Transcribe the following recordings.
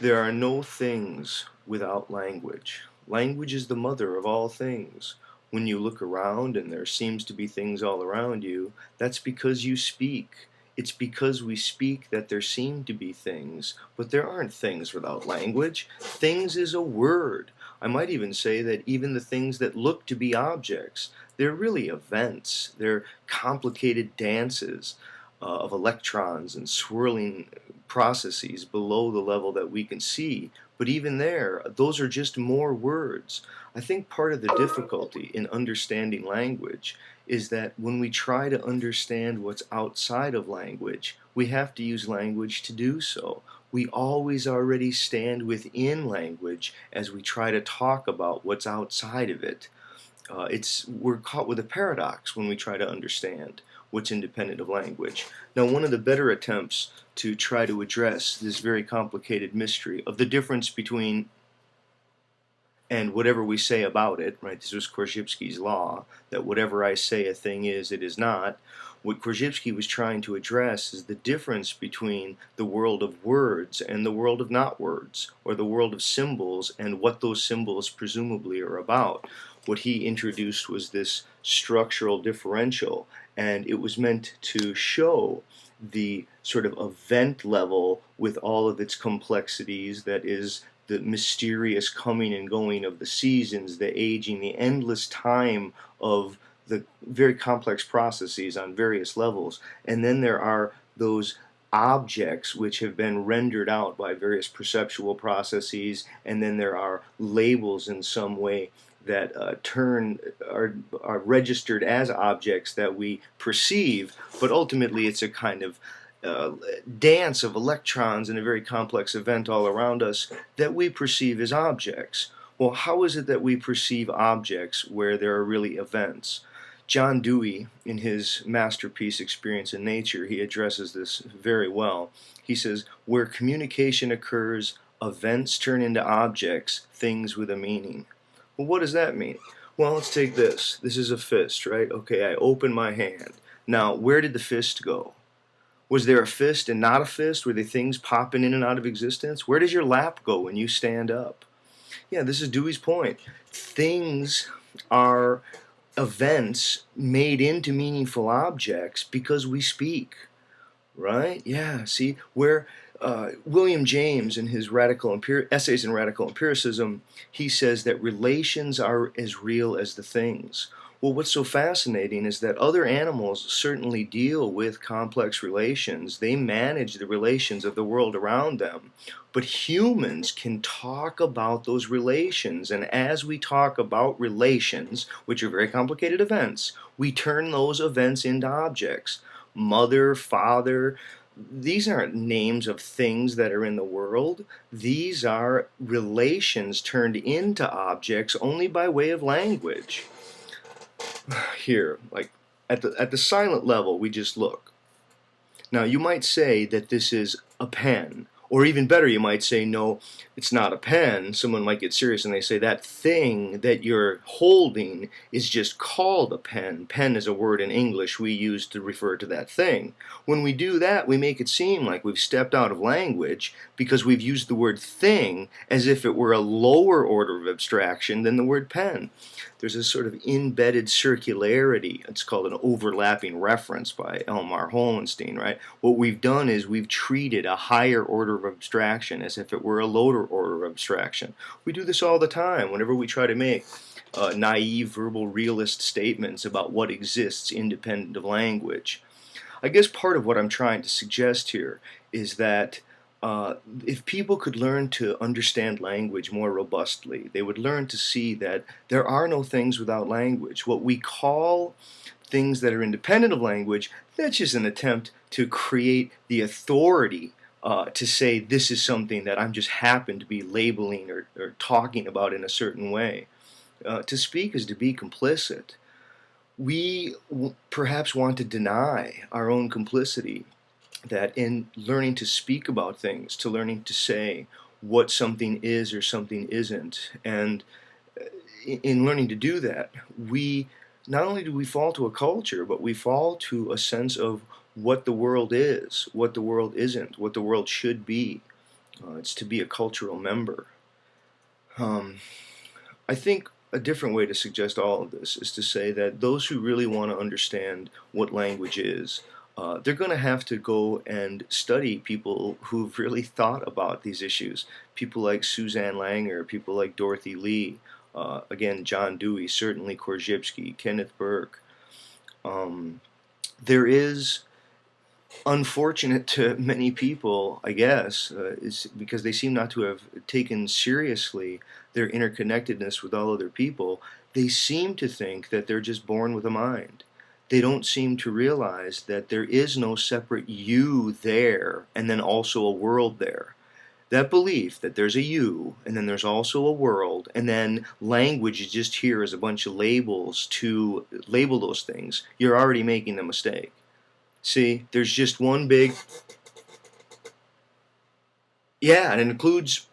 There are no things without language. Language is the mother of all things. When you look around and there seems to be things all around you, that's because you speak. It's because we speak that there seem to be things, but there aren't things without language. Things is a word. I might even say that even the things that look to be objects, they're really events. They're complicated dances of electrons and swirling processes below the level that we can see. But even there, those are just more words. I think part of the difficulty in understanding language is that when we try to understand what's outside of language, we have to use language to do so. We always already stand within language as we try to talk about what's outside of it. We're caught with a paradox when we try to understand what's independent of language. Now, one of the better attempts to try to address this very complicated mystery of the difference between and whatever we say about it, right? This was Korzybski's law, that whatever I say a thing is, it is not. What Korzybski was trying to address is the difference between the world of words and the world of not words, or the world of symbols and what those symbols presumably are about. What he introduced was this structural differential, and it was meant to show the sort of event level with all of its complexities, that is, the mysterious coming and going of the seasons, the aging, the endless time of the very complex processes on various levels. And then there are those objects which have been rendered out by various perceptual processes, and then there are labels in some way that are registered as objects that we perceive, but ultimately it's a kind of dance of electrons in a very complex event all around us that we perceive as objects. Well, how is it that we perceive objects where there are really events? John Dewey, in his masterpiece Experience in Nature, he addresses this very well. He says, where communication occurs, events turn into objects, things with a meaning. Well, what does that mean? Well, let's take this. This is a fist, right? Okay, I open my hand. Now, where did the fist go? Was there a fist and not a fist? Were there things popping in and out of existence? Where does your lap go when you stand up? Yeah, this is Dewey's point. Things are events made into meaningful objects because we speak, right? Yeah, see, where William James, in his essays in radical empiricism, he says that relations are as real as the things. Well, what's so fascinating is that other animals certainly deal with complex relations. They manage the relations of the world around them. But humans can talk about those relations. And as we talk about relations, which are very complicated events, we turn those events into objects. Mother, father, these aren't names of things that are in the world. These are relations turned into objects only by way of language. Here, like at the silent level, we just look. Now, you might say that this is a pen, or even better, you might say, no, it's not a pen. Someone might get serious and they say that thing that you're holding is just called a pen. Pen is a word in English we use to refer to that thing. When we do that, we make it seem like we've stepped out of language because we've used the word thing as if it were a lower order of abstraction than the word pen. There's a sort of embedded circularity. It's called an overlapping reference by Elmar Holenstein, right? What we've done is we've treated a higher order of abstraction as if it were a lower order of abstraction. We do this all the time whenever we try to make naive verbal realist statements about what exists independent of language. I guess part of what I'm trying to suggest here is that if people could learn to understand language more robustly, they would learn to see that there are no things without language. What we call things that are independent of language, that's just an attempt to create the authority to say this is something that I'm just happen to be labeling or talking about in a certain way. To speak is to be complicit. We perhaps want to deny our own complicity, that in learning to speak about things, to learning to say what something is or something isn't, and in learning to do that, we not only do we fall to a culture, but we fall to a sense of what the world is, what the world isn't, what the world should be. It's to be a cultural member. Um, I think a different way to suggest all of this is to say that those who really want to understand what language is, they're going to have to go and study people who've really thought about these issues. People like Suzanne Langer, people like Dorothy Lee, again, John Dewey, certainly Korzybski, Kenneth Burke. There is, unfortunate to many people, I guess, is because they seem not to have taken seriously their interconnectedness with all other people. They seem to think that they're just born with a mind. They don't seem to realize that there is no separate you there and then also a world there. That belief that there's a you and then there's also a world, and then language is just here as a bunch of labels to label those things, you're already making a mistake. See, there's just one big, yeah, and it includes,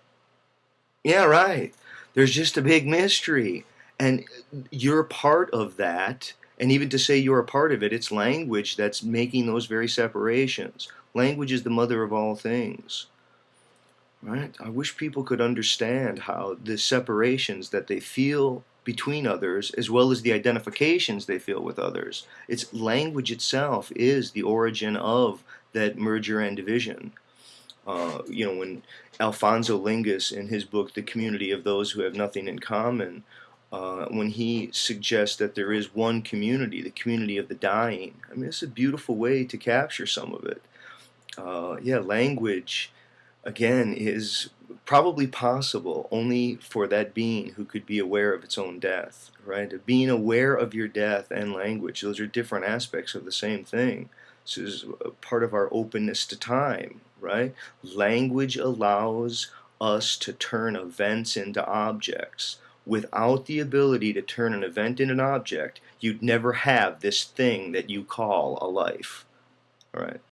yeah, right. There's just a big mystery. And you're part of that. And even to say you're a part of it, it's language that's making those very separations. Language is the mother of all things. Right? I wish people could understand how the separations that they feel between others, as well as the identifications they feel with others, it's language itself is the origin of that merger and division. When Alfonso Lingus, in his book The Community of Those Who Have Nothing in Common, when he suggests that there is one community, the community of the dying, I mean, it's a beautiful way to capture some of it. Yeah, language, again, is probably possible only for that being who could be aware of its own death, right? Being aware of your death and language, those are different aspects of the same thing. This is a part of our openness to time, right? Language allows us to turn events into objects. Without the ability to turn an event into an object, you'd never have this thing that you call a life, all right?